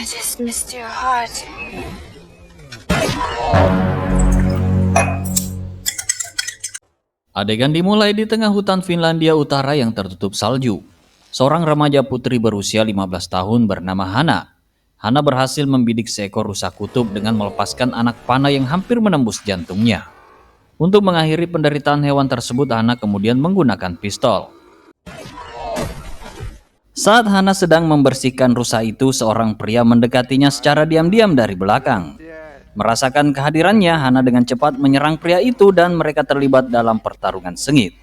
just missed your heart. Adegan dimulai di tengah hutan Finlandia Utara yang tertutup salju. Seorang remaja putri berusia 15 tahun bernama Hana. Hana berhasil membidik seekor rusa kutub dengan melepaskan anak panah yang hampir menembus jantungnya. Untuk mengakhiri penderitaan hewan tersebut, Hana kemudian menggunakan pistol. Saat Hana sedang membersihkan rusa itu, seorang pria mendekatinya secara diam-diam dari belakang. Merasakan kehadirannya, Hana dengan cepat menyerang pria itu dan mereka terlibat dalam pertarungan sengit.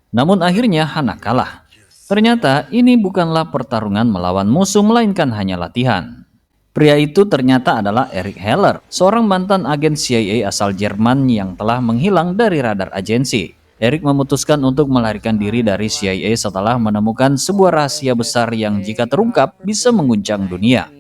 Namun akhirnya Hana kalah. Ternyata ini bukanlah pertarungan melawan musuh, melainkan hanya latihan. Pria itu ternyata adalah Erik Heller, seorang mantan agen CIA asal Jerman yang telah menghilang dari radar agensi. Erik memutuskan untuk melarikan diri dari CIA setelah menemukan sebuah rahasia besar yang jika terungkap bisa mengguncang dunia.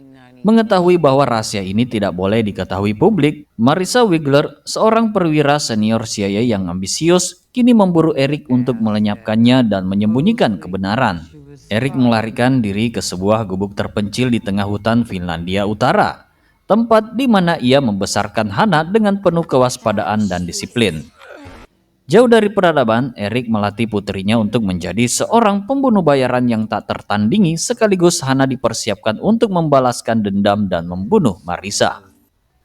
Mengetahui bahwa rahasia ini tidak boleh diketahui publik, Marissa Wigler, seorang perwira senior CIA yang ambisius, kini memburu Erik untuk melenyapkannya dan menyembunyikan kebenaran. Erik melarikan diri ke sebuah gubuk terpencil di tengah hutan Finlandia Utara, tempat di mana ia membesarkan Hana dengan penuh kewaspadaan dan disiplin. Jauh dari peradaban, Erik melatih putrinya untuk menjadi seorang pembunuh bayaran yang tak tertandingi, sekaligus Hana dipersiapkan untuk membalaskan dendam dan membunuh Marissa.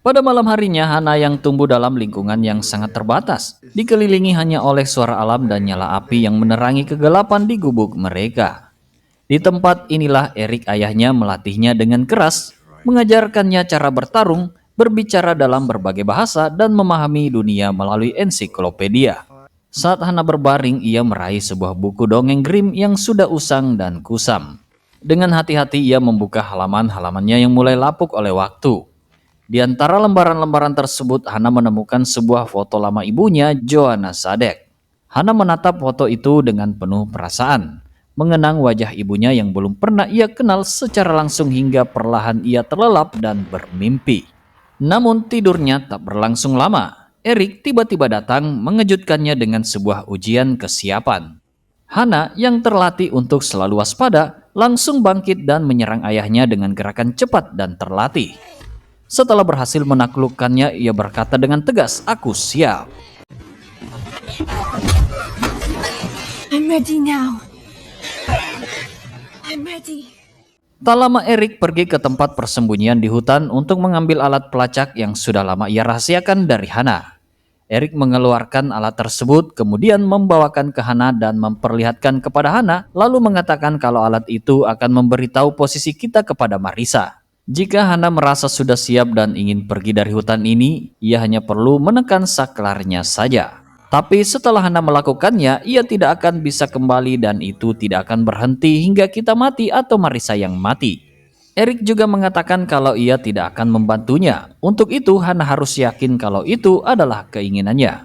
Pada malam harinya, Hana yang tumbuh dalam lingkungan yang sangat terbatas, dikelilingi hanya oleh suara alam dan nyala api yang menerangi kegelapan di gubuk mereka. Di tempat inilah Erik ayahnya melatihnya dengan keras, mengajarkannya cara bertarung, berbicara dalam berbagai bahasa, dan memahami dunia melalui ensiklopedia. Saat Hana berbaring, ia meraih sebuah buku dongeng Grimm yang sudah usang dan kusam. Dengan hati-hati ia membuka halaman-halamannya yang mulai lapuk oleh waktu. Di antara lembaran-lembaran tersebut, Hana menemukan sebuah foto lama ibunya, Joanna Sadek. Hana menatap foto itu dengan penuh perasaan, mengenang wajah ibunya yang belum pernah ia kenal secara langsung hingga perlahan ia terlelap dan bermimpi. Namun tidurnya tak berlangsung lama. Erik tiba-tiba datang mengejutkannya dengan sebuah ujian kesiapan. Hana yang terlatih untuk selalu waspada langsung bangkit dan menyerang ayahnya dengan gerakan cepat dan terlatih. Setelah berhasil menaklukkannya, ia berkata dengan tegas, "Aku siap." I'm ready now. I'm ready. Tak lama Erik pergi ke tempat persembunyian di hutan untuk mengambil alat pelacak yang sudah lama ia rahasiakan dari Hana. Erik mengeluarkan alat tersebut, kemudian membawakan ke Hana dan memperlihatkan kepada Hana, lalu mengatakan kalau alat itu akan memberitahu posisi kita kepada Marissa. Jika Hana merasa sudah siap dan ingin pergi dari hutan ini, ia hanya perlu menekan saklarnya saja. Tapi setelah Hana melakukannya, ia tidak akan bisa kembali dan itu tidak akan berhenti hingga kita mati atau Marissa yang mati. Erik juga mengatakan kalau ia tidak akan membantunya. Untuk itu, Hana harus yakin kalau itu adalah keinginannya.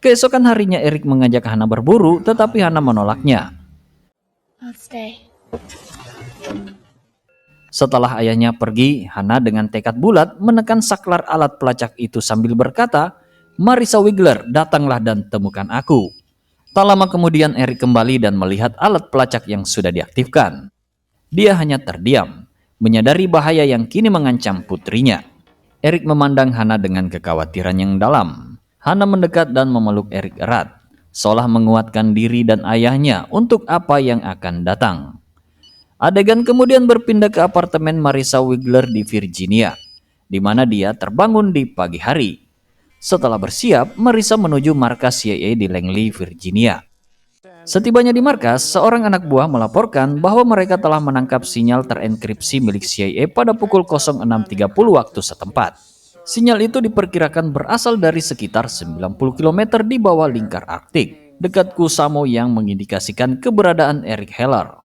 Keesokan harinya, Erik mengajak Hana berburu, tetapi Hana menolaknya. I'll stay. Setelah ayahnya pergi, Hana dengan tekad bulat menekan saklar alat pelacak itu sambil berkata, "Marissa Wigler, datanglah dan temukan aku." Tak lama kemudian Erik kembali dan melihat alat pelacak yang sudah diaktifkan. Dia hanya terdiam, menyadari bahaya yang kini mengancam putrinya. Erik memandang Hana dengan kekhawatiran yang dalam. Hana mendekat dan memeluk Erik erat, seolah menguatkan diri dan ayahnya untuk apa yang akan datang. Adegan kemudian berpindah ke apartemen Marissa Wigler di Virginia, di mana dia terbangun di pagi hari. Setelah bersiap, Marissa menuju markas CIA di Langley, Virginia. Setibanya di markas, seorang anak buah melaporkan bahwa mereka telah menangkap sinyal terenkripsi milik CIA pada pukul 06.30 waktu setempat. Sinyal itu diperkirakan berasal dari sekitar 90 km di bawah lingkar Arktik, dekat Kusamo yang mengindikasikan keberadaan Erik Heller.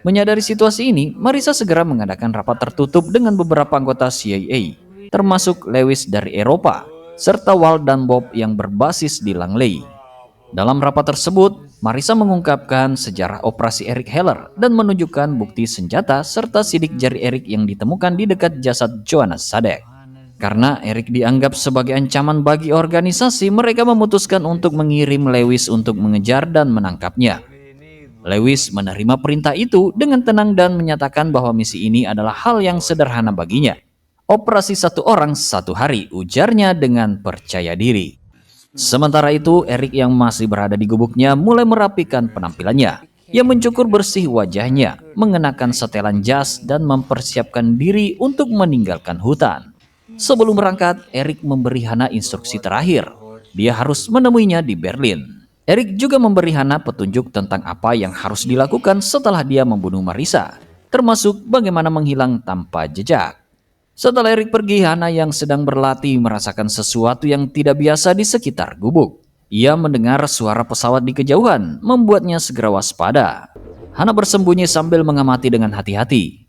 Menyadari situasi ini, Marissa segera mengadakan rapat tertutup dengan beberapa anggota CIA, termasuk Lewis dari Eropa, serta Walt dan Bob yang berbasis di Langley. Dalam rapat tersebut, Marissa mengungkapkan sejarah operasi Eric Heller dan menunjukkan bukti senjata serta sidik jari Eric yang ditemukan di dekat jasad Joanna Sadek. Karena Eric dianggap sebagai ancaman bagi organisasi, mereka memutuskan untuk mengirim Lewis untuk mengejar dan menangkapnya. Lewis menerima perintah itu dengan tenang dan menyatakan bahwa misi ini adalah hal yang sederhana baginya. Operasi satu orang satu hari, ujarnya dengan percaya diri. Sementara itu, Eric yang masih berada di gubuknya mulai merapikan penampilannya. Ia mencukur bersih wajahnya, mengenakan setelan jas, dan mempersiapkan diri untuk meninggalkan hutan. Sebelum berangkat, Eric memberi Hana instruksi terakhir. Dia harus menemuinya di Berlin. Eric juga memberi Hana petunjuk tentang apa yang harus dilakukan setelah dia membunuh Marissa, termasuk bagaimana menghilang tanpa jejak. Setelah Eric pergi, Hana yang sedang berlatih merasakan sesuatu yang tidak biasa di sekitar gubuk. Ia mendengar suara pesawat di kejauhan, membuatnya segera waspada. Hana bersembunyi sambil mengamati dengan hati-hati.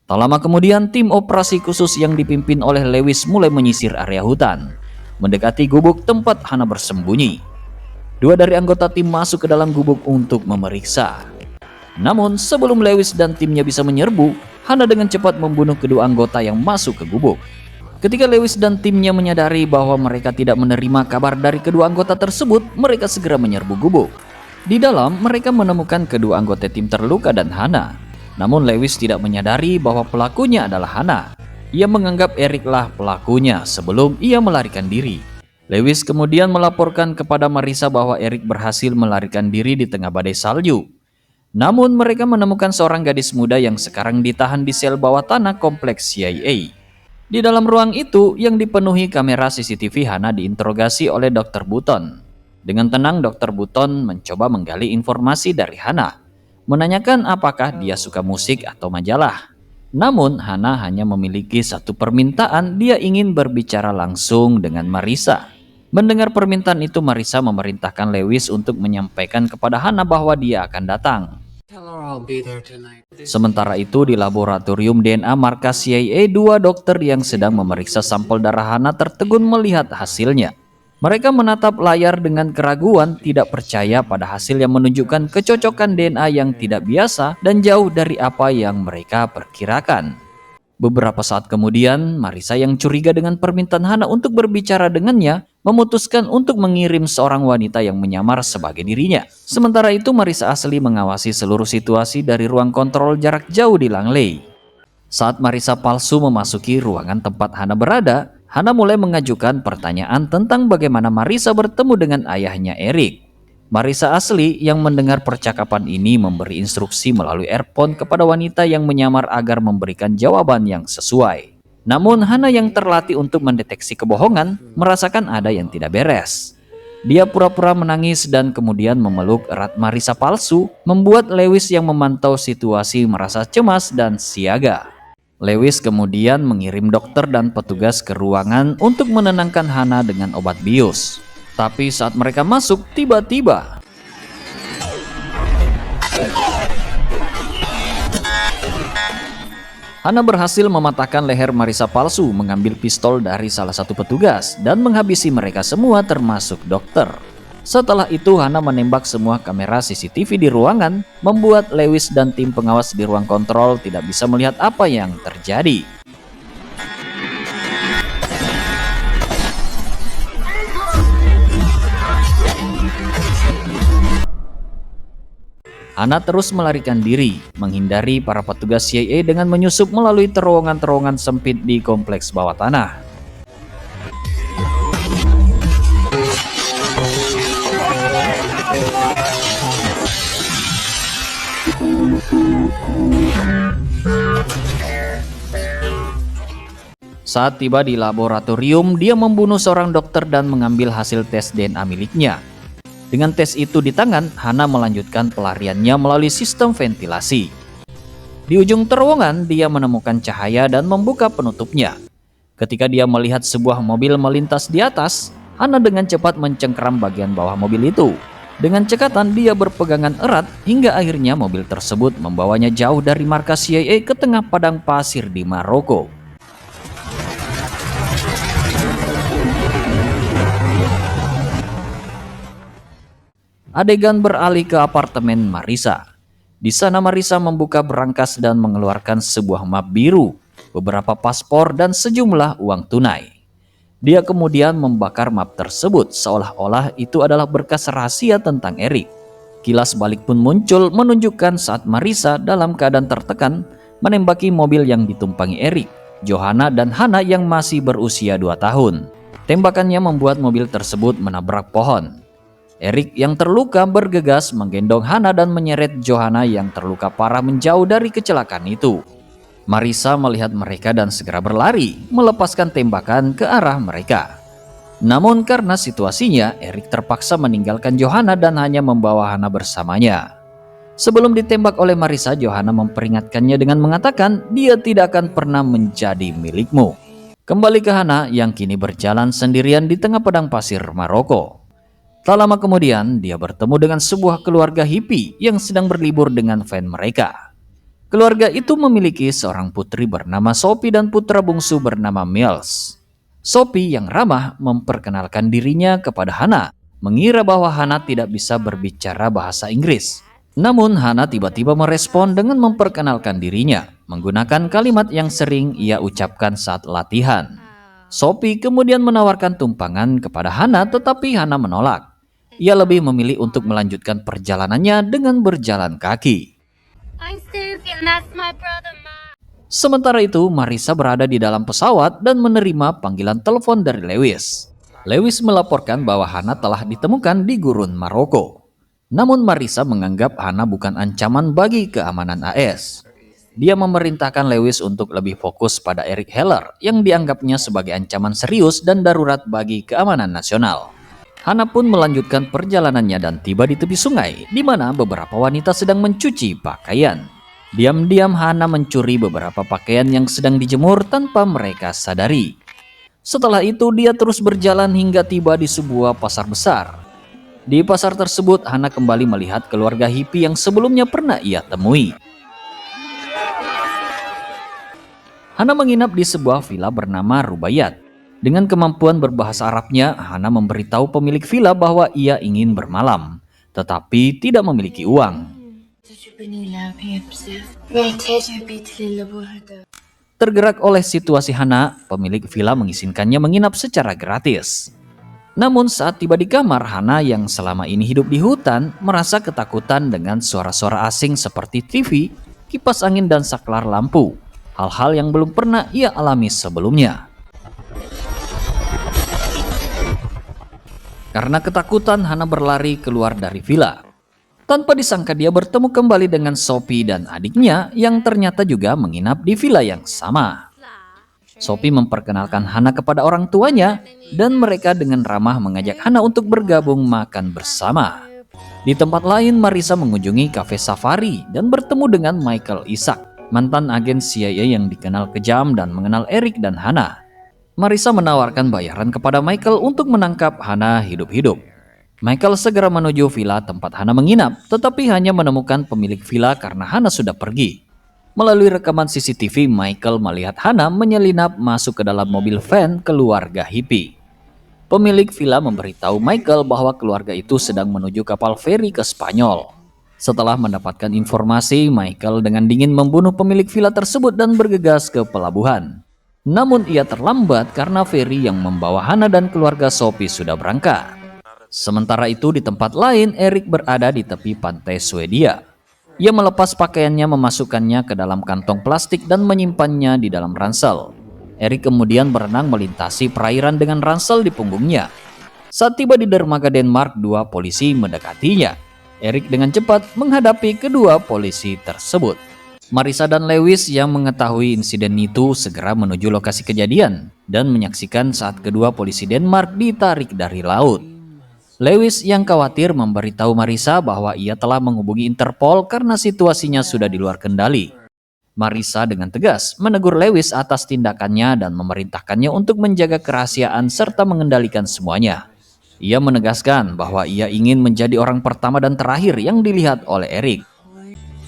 Tak lama kemudian, tim operasi khusus yang dipimpin oleh Lewis mulai menyisir area hutan, mendekati gubuk tempat Hana bersembunyi. Dua dari anggota tim masuk ke dalam gubuk untuk memeriksa. Namun, sebelum Lewis dan timnya bisa menyerbu, Hana dengan cepat membunuh kedua anggota yang masuk ke gubuk. Ketika Lewis dan timnya menyadari bahwa mereka tidak menerima kabar dari kedua anggota tersebut, mereka segera menyerbu gubuk. Di dalam, mereka menemukan kedua anggota tim terluka dan Hana. Namun Lewis tidak menyadari bahwa pelakunya adalah Hana. Ia menganggap Eric lah pelakunya sebelum ia melarikan diri. Lewis kemudian melaporkan kepada Marissa bahwa Eric berhasil melarikan diri di tengah badai salju. Namun mereka menemukan seorang gadis muda yang sekarang ditahan di sel bawah tanah kompleks CIA. Di dalam ruang itu yang dipenuhi kamera CCTV, Hana diinterogasi oleh Dr. Button. Dengan tenang Dr. Button mencoba menggali informasi dari Hana, menanyakan apakah dia suka musik atau majalah. Namun Hana hanya memiliki satu permintaan, dia ingin berbicara langsung dengan Marissa. Mendengar permintaan itu, Marissa memerintahkan Lewis untuk menyampaikan kepada Hana bahwa dia akan datang. Sementara itu di laboratorium DNA markas CIA, dua dokter yang sedang memeriksa sampel darah Hana tertegun melihat hasilnya. Mereka menatap layar dengan keraguan, tidak percaya pada hasil yang menunjukkan kecocokan DNA yang tidak biasa dan jauh dari apa yang mereka perkirakan. Beberapa saat kemudian, Marissa yang curiga dengan permintaan Hana untuk berbicara dengannya, memutuskan untuk mengirim seorang wanita yang menyamar sebagai dirinya. Sementara itu, Marissa asli mengawasi seluruh situasi dari ruang kontrol jarak jauh di Langley. Saat Marissa palsu memasuki ruangan tempat Hana berada, Hana mulai mengajukan pertanyaan tentang bagaimana Marissa bertemu dengan ayahnya Eric. Marissa asli yang mendengar percakapan ini memberi instruksi melalui earphone kepada wanita yang menyamar agar memberikan jawaban yang sesuai. Namun Hana yang terlatih untuk mendeteksi kebohongan merasakan ada yang tidak beres. Dia pura-pura menangis dan kemudian memeluk erat Marissa palsu, membuat Lewis yang memantau situasi merasa cemas dan siaga. Lewis kemudian mengirim dokter dan petugas ke ruangan untuk menenangkan Hana dengan obat bius. Tapi saat mereka masuk, tiba-tiba Hana berhasil mematahkan leher Marissa palsu, mengambil pistol dari salah satu petugas, dan menghabisi mereka semua termasuk dokter. Setelah itu Hana menembak semua kamera CCTV di ruangan, membuat Lewis dan tim pengawas di ruang kontrol tidak bisa melihat apa yang terjadi. Hana terus melarikan diri, menghindari para petugas CIA dengan menyusup melalui terowongan-terowongan sempit di kompleks bawah tanah. Saat tiba di laboratorium, dia membunuh seorang dokter dan mengambil hasil tes DNA miliknya. Dengan tes itu di tangan, Hana melanjutkan pelariannya melalui sistem ventilasi. Di ujung terowongan, dia menemukan cahaya dan membuka penutupnya. Ketika dia melihat sebuah mobil melintas di atas, Hana dengan cepat mencengkeram bagian bawah mobil itu. Dengan cekatan, dia berpegangan erat hingga akhirnya mobil tersebut membawanya jauh dari markas CIA ke tengah padang pasir di Maroko. Adegan beralih ke apartemen Marissa. Di sana Marissa membuka berangkas dan mengeluarkan sebuah map biru, beberapa paspor dan sejumlah uang tunai. Dia kemudian membakar map tersebut seolah-olah itu adalah berkas rahasia tentang Eric. Kilas balik pun muncul menunjukkan saat Marissa dalam keadaan tertekan menembaki mobil yang ditumpangi Eric, Johanna dan Hana yang masih berusia 2 tahun. Tembakannya membuat mobil tersebut menabrak pohon. Eric yang terluka bergegas menggendong Hana dan menyeret Johanna yang terluka parah menjauh dari kecelakaan itu. Marissa melihat mereka dan segera berlari, melepaskan tembakan ke arah mereka. Namun karena situasinya, Eric terpaksa meninggalkan Johanna dan hanya membawa Hana bersamanya. Sebelum ditembak oleh Marissa, Johanna memperingatkannya dengan mengatakan dia tidak akan pernah menjadi milikmu. Kembali ke Hana yang kini berjalan sendirian di tengah padang pasir Maroko. Tak lama kemudian, dia bertemu dengan sebuah keluarga hippie yang sedang berlibur dengan van mereka. Keluarga itu memiliki seorang putri bernama Sophie dan putra bungsu bernama Miles. Sophie yang ramah memperkenalkan dirinya kepada Hana, mengira bahwa Hana tidak bisa berbicara bahasa Inggris. Namun Hana tiba-tiba merespon dengan memperkenalkan dirinya, menggunakan kalimat yang sering ia ucapkan saat latihan. Sophie kemudian menawarkan tumpangan kepada Hana, tetapi Hana menolak. Ia lebih memilih untuk melanjutkan perjalanannya dengan berjalan kaki. I'm Sophie and that's my brother Mark. Sementara itu, Marissa berada di dalam pesawat dan menerima panggilan telepon dari Lewis. Lewis melaporkan bahwa Hana telah ditemukan di gurun Maroko. Namun Marissa menganggap Hana bukan ancaman bagi keamanan AS. Dia memerintahkan Lewis untuk lebih fokus pada Eric Heller yang dianggapnya sebagai ancaman serius dan darurat bagi keamanan nasional. Hana pun melanjutkan perjalanannya dan tiba di tepi sungai, di mana beberapa wanita sedang mencuci pakaian. Diam-diam Hana mencuri beberapa pakaian yang sedang dijemur tanpa mereka sadari. Setelah itu dia terus berjalan hingga tiba di sebuah pasar besar. Di pasar tersebut Hana kembali melihat keluarga hippie yang sebelumnya pernah ia temui. Hana menginap di sebuah villa bernama Rubaiyat. Dengan kemampuan berbahasa Arabnya, Hana memberitahu pemilik villa bahwa ia ingin bermalam, tetapi tidak memiliki uang. Tergerak oleh situasi Hana, pemilik villa mengizinkannya menginap secara gratis. Namun saat tiba di kamar, Hana yang selama ini hidup di hutan merasa ketakutan dengan suara-suara asing seperti TV, kipas angin dan saklar lampu. Hal-hal yang belum pernah ia alami sebelumnya. Karena ketakutan, Hana berlari keluar dari villa. Tanpa disangka dia bertemu kembali dengan Sophie dan adiknya yang ternyata juga menginap di villa yang sama. Sophie memperkenalkan Hana kepada orang tuanya dan mereka dengan ramah mengajak Hana untuk bergabung makan bersama. Di tempat lain, Marissa mengunjungi kafe safari dan bertemu dengan Michael Isaac, mantan agen CIA yang dikenal kejam dan mengenal Eric dan Hana. Marissa menawarkan bayaran kepada Michael untuk menangkap Hana hidup-hidup. Michael segera menuju villa tempat Hana menginap, tetapi hanya menemukan pemilik villa karena Hana sudah pergi. Melalui rekaman CCTV, Michael melihat Hana menyelinap masuk ke dalam mobil van keluarga hippie. Pemilik villa memberitahu Michael bahwa keluarga itu sedang menuju kapal feri ke Spanyol. Setelah mendapatkan informasi, Michael dengan dingin membunuh pemilik villa tersebut dan bergegas ke pelabuhan. Namun ia terlambat karena feri yang membawa Hana dan keluarga Sophie sudah berangkat. Sementara itu di tempat lain, Eric berada di tepi pantai Swedia. Ia melepas pakaiannya, memasukkannya ke dalam kantong plastik dan menyimpannya di dalam ransel. Eric kemudian berenang melintasi perairan dengan ransel di punggungnya. Saat tiba di dermaga Denmark, 2 polisi mendekatinya. Eric dengan cepat menghadapi kedua polisi tersebut. Marissa dan Lewis yang mengetahui insiden itu segera menuju lokasi kejadian dan menyaksikan saat kedua polisi Denmark ditarik dari laut. Lewis yang khawatir memberitahu Marissa bahwa ia telah menghubungi Interpol karena situasinya sudah di luar kendali. Marissa dengan tegas menegur Lewis atas tindakannya dan memerintahkannya untuk menjaga kerahasiaan serta mengendalikan semuanya. Ia menegaskan bahwa ia ingin menjadi orang pertama dan terakhir yang dilihat oleh Eric.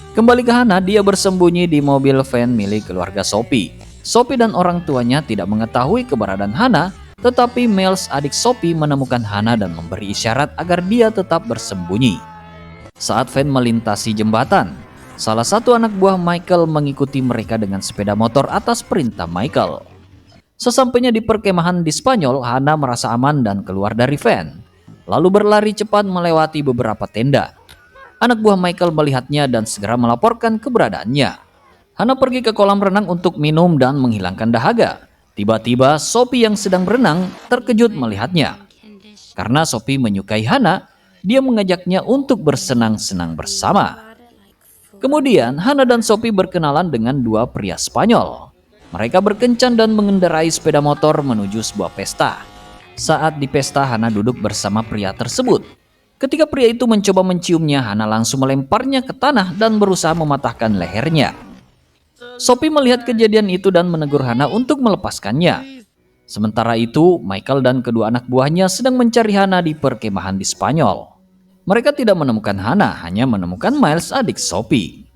Kembali ke Hana, dia bersembunyi di mobil van milik keluarga Sophie. Sophie dan orang tuanya tidak mengetahui keberadaan Hana Tetapi Miles, adik Sophie, menemukan Hana dan memberi isyarat agar dia tetap bersembunyi. Saat van melintasi jembatan, salah satu anak buah Michael mengikuti mereka dengan sepeda motor atas perintah Michael. Sesampainya di perkemahan di Spanyol, Hana merasa aman dan keluar dari van, lalu berlari cepat melewati beberapa tenda. Anak buah Michael melihatnya dan segera melaporkan keberadaannya. Hana pergi ke kolam renang untuk minum dan menghilangkan dahaga. Tiba-tiba Sophie yang sedang berenang terkejut melihatnya. Karena Sophie menyukai Hana, dia mengajaknya untuk bersenang-senang bersama. Kemudian Hana dan Sophie berkenalan dengan dua pria Spanyol. Mereka berkencan dan mengendarai sepeda motor menuju sebuah pesta. Saat di pesta, Hana duduk bersama pria tersebut. Ketika pria itu mencoba menciumnya, Hana langsung melemparnya ke tanah dan berusaha mematahkan lehernya. Sophie melihat kejadian itu dan menegur Hana untuk melepaskannya. Sementara itu, Michael dan kedua anak buahnya sedang mencari Hana di perkemahan di Spanyol. Mereka tidak menemukan Hana, hanya menemukan Miles, adik Sophie.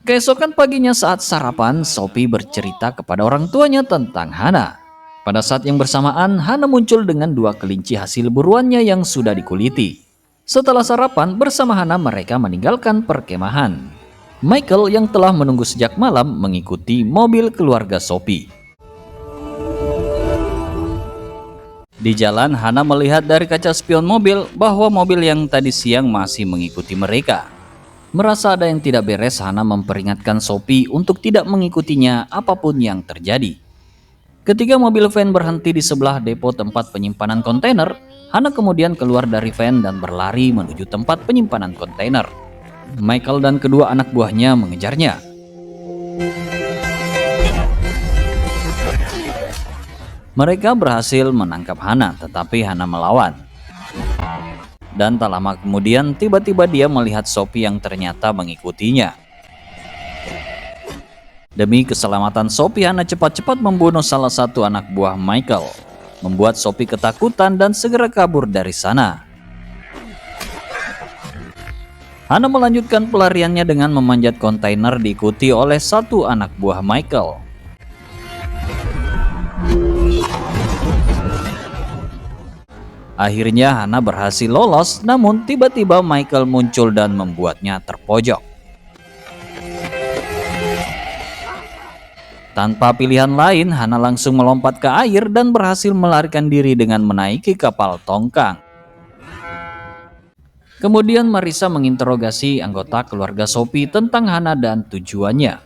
Keesokan paginya saat sarapan, Sophie bercerita kepada orang tuanya tentang Hana. Pada saat yang bersamaan, Hana muncul dengan dua kelinci hasil buruannya yang sudah dikuliti. Setelah sarapan, bersama Hana mereka meninggalkan perkemahan. Michael yang telah menunggu sejak malam mengikuti mobil keluarga Sophie. Di jalan, Hana melihat dari kaca spion mobil bahwa mobil yang tadi siang masih mengikuti mereka. Merasa ada yang tidak beres, Hana memperingatkan Sophie untuk tidak mengikutinya apapun yang terjadi. Ketika mobil van berhenti di sebelah depo tempat penyimpanan kontainer, Hana kemudian keluar dari van dan berlari menuju tempat penyimpanan kontainer. Michael dan kedua anak buahnya mengejarnya. Mereka berhasil menangkap Hana, tetapi Hana melawan. Dan tak lama kemudian, tiba-tiba dia melihat Sophie yang ternyata mengikutinya. Demi keselamatan Sophie, Hana cepat-cepat membunuh salah satu anak buah Michael, membuat Sophie ketakutan dan segera kabur dari sana. Hana melanjutkan pelariannya dengan memanjat kontainer diikuti oleh satu anak buah Michael. Akhirnya Hana berhasil lolos, namun tiba-tiba Michael muncul dan membuatnya terpojok. Tanpa pilihan lain, Hana langsung melompat ke air dan berhasil melarikan diri dengan menaiki kapal tongkang. Kemudian Marissa menginterogasi anggota keluarga Sophie tentang Hana dan tujuannya.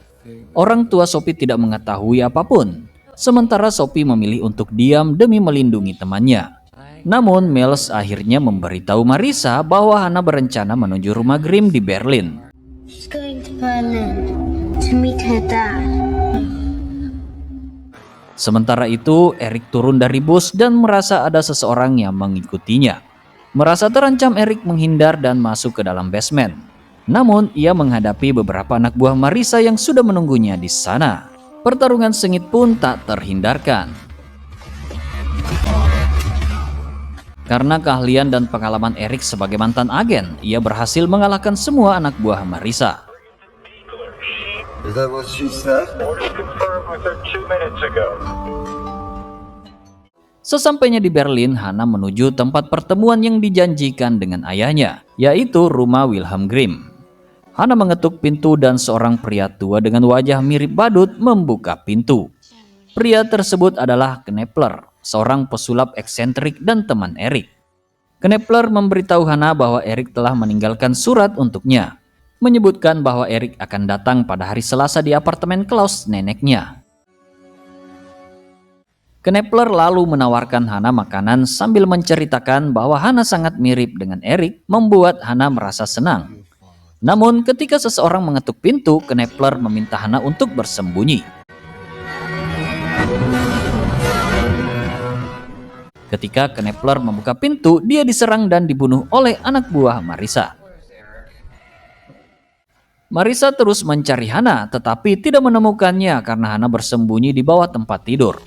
Orang tua Sophie tidak mengetahui apapun, sementara Sophie memilih untuk diam demi melindungi temannya. Namun Miles akhirnya memberitahu Marissa bahwa Hana berencana menuju rumah Grimm di Berlin. She's going to Berlin to meet her dad. Sementara itu, Eric turun dari bus dan merasa ada seseorang yang mengikutinya. Merasa terancam, Eric menghindar dan masuk ke dalam basement. Namun, ia menghadapi beberapa anak buah Marissa yang sudah menunggunya di sana. Pertarungan sengit pun tak terhindarkan. Karena keahlian dan pengalaman Eric sebagai mantan agen, ia berhasil mengalahkan semua anak buah Marissa. Is that what she said? Orders confirmed within 2 minutes ago. Sesampainya di Berlin, Hana menuju tempat pertemuan yang dijanjikan dengan ayahnya, yaitu rumah Wilhelm Grimm. Hana mengetuk pintu dan seorang pria tua dengan wajah mirip badut membuka pintu. Pria tersebut adalah Knepler, seorang pesulap eksentrik dan teman Eric. Knepler memberitahu Hana bahwa Eric telah meninggalkan surat untuknya, menyebutkan bahwa Eric akan datang pada hari Selasa di apartemen Klaus, neneknya. Knepler lalu menawarkan Hana makanan sambil menceritakan bahwa Hana sangat mirip dengan Eric, membuat Hana merasa senang. Namun ketika seseorang mengetuk pintu, Knepler meminta Hana untuk bersembunyi. Ketika Knepler membuka pintu, dia diserang dan dibunuh oleh anak buah Marissa. Marissa terus mencari Hana, tetapi tidak menemukannya karena Hana bersembunyi di bawah tempat tidur.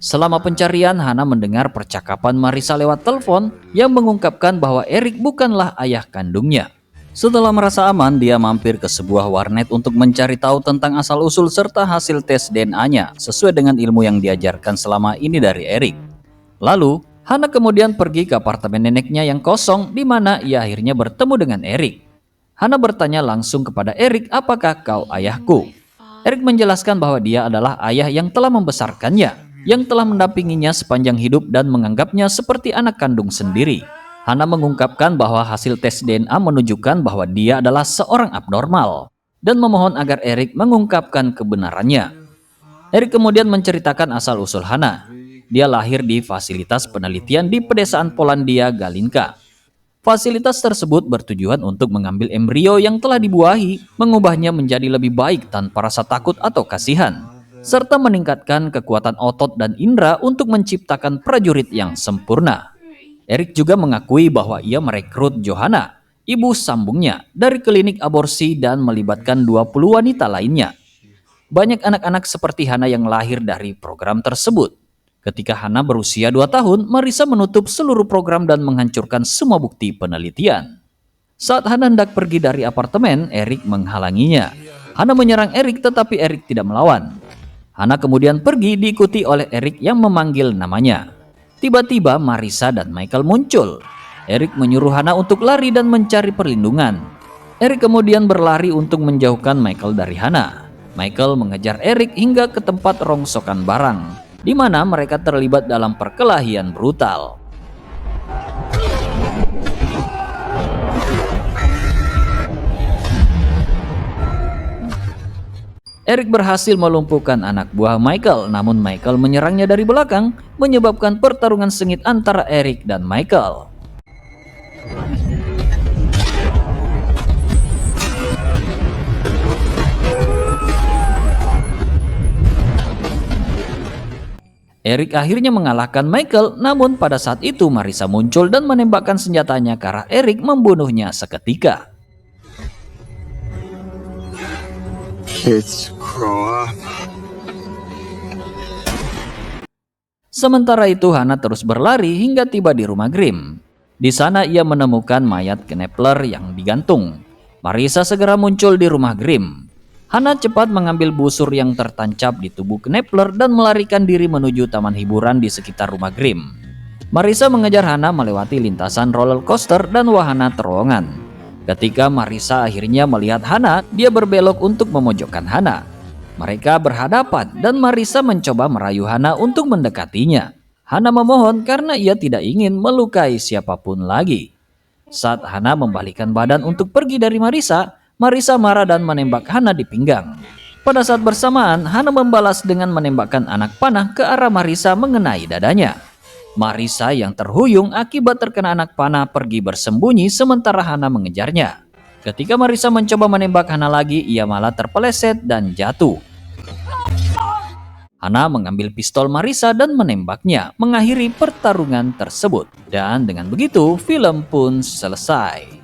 Selama pencarian, Hana mendengar percakapan Marissa lewat telepon yang mengungkapkan bahwa Eric bukanlah ayah kandungnya. Setelah merasa aman, dia mampir ke sebuah warnet untuk mencari tahu tentang asal-usul serta hasil tes DNA sesuai dengan ilmu yang diajarkan selama ini dari Eric. Lalu, Hana kemudian pergi ke apartemen neneknya yang kosong, di mana ia akhirnya bertemu dengan Eric. Hana bertanya langsung kepada Eric, apakah kau ayahku? Eric menjelaskan bahwa dia adalah ayah yang telah membesarkannya, yang telah mendampinginya sepanjang hidup dan menganggapnya seperti anak kandung sendiri. Hana mengungkapkan bahwa hasil tes DNA menunjukkan bahwa dia adalah seorang abnormal dan memohon agar Eric mengungkapkan kebenarannya. Eric kemudian menceritakan asal-usul Hana. Dia lahir di fasilitas penelitian di pedesaan Polandia Galinka. Fasilitas tersebut bertujuan untuk mengambil embrio yang telah dibuahi, mengubahnya menjadi lebih baik tanpa rasa takut atau kasihan, serta meningkatkan kekuatan otot dan indera untuk menciptakan prajurit yang sempurna. Eric juga mengakui bahwa ia merekrut Johanna, ibu sambungnya, dari klinik aborsi dan melibatkan 20 wanita lainnya. Banyak anak-anak seperti Hana yang lahir dari program tersebut. Ketika Hana berusia 2 tahun, Marissa menutup seluruh program dan menghancurkan semua bukti penelitian. Saat Hana hendak pergi dari apartemen, Eric menghalanginya. Hana menyerang Eric tetapi Eric tidak melawan. Hana kemudian pergi diikuti oleh Eric yang memanggil namanya. Tiba-tiba Marissa dan Michael muncul. Eric menyuruh Hana untuk lari dan mencari perlindungan. Eric kemudian berlari untuk menjauhkan Michael dari Hana. Michael mengejar Eric hingga ke tempat rongsokan barang, di mana mereka terlibat dalam perkelahian brutal. Eric berhasil melumpuhkan anak buah Michael, namun Michael menyerangnya dari belakang, menyebabkan pertarungan sengit antara Eric dan Michael. Eric akhirnya mengalahkan Michael, namun pada saat itu Marissa muncul dan menembakkan senjatanya ke arah Eric, membunuhnya seketika. Kids grow up. Sementara itu Hana terus berlari hingga tiba di rumah Grimm. Di sana ia menemukan mayat Knepler yang digantung. Marissa segera muncul di rumah Grimm. Hana cepat mengambil busur yang tertancap di tubuh Knepler dan melarikan diri menuju taman hiburan di sekitar rumah Grimm. Marissa mengejar Hana melewati lintasan roller coaster dan wahana terowongan. Ketika Marissa akhirnya melihat Hana, dia berbelok untuk memojokkan Hana. Mereka berhadapan dan Marissa mencoba merayu Hana untuk mendekatinya. Hana memohon karena ia tidak ingin melukai siapapun lagi. Saat Hana membalikkan badan untuk pergi dari Marissa, Marissa marah dan menembak Hana di pinggang. Pada saat bersamaan, Hana membalas dengan menembakkan anak panah ke arah Marissa mengenai dadanya. Marissa yang terhuyung akibat terkena anak panah pergi bersembunyi sementara Hana mengejarnya. Ketika Marissa mencoba menembak Hana lagi, ia malah terpeleset dan jatuh. Hana mengambil pistol Marissa dan menembaknya, mengakhiri pertarungan tersebut. Dan dengan begitu, film pun selesai.